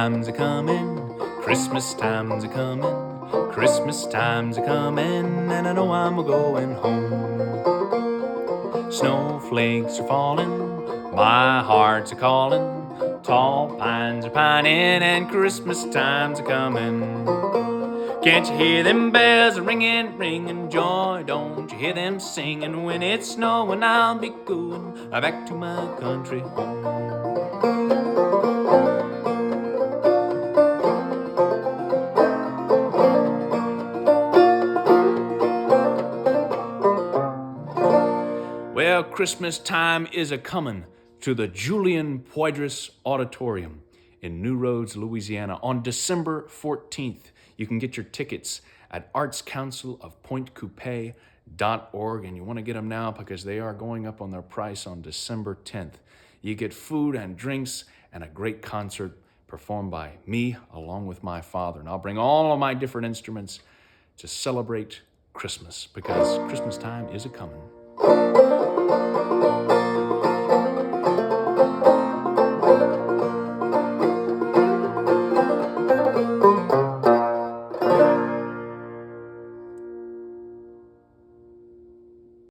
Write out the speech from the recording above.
time's a comin', Christmas time's a comin', Christmas time's a comin', and I know I'm a goin' home. Snowflakes are fallin', my heart's a callin', tall pines are pinin', and Christmas time's a comin'. Can't you hear them bells ringing, ringing joy? Don't you hear them singing? When it's snowing, I'll be going back to my country home. Well, Christmas time is a comin' to the Julian Poydras Auditorium in New Roads, Louisiana on December 14th. You can get your tickets at artscouncilofpointcoupee.org, and you want to get them now because they are going up on their price on December 10th. You get food and drinks and a great concert performed by me along with my father. And I'll bring all of my different instruments to celebrate Christmas because Christmas time is a comin'.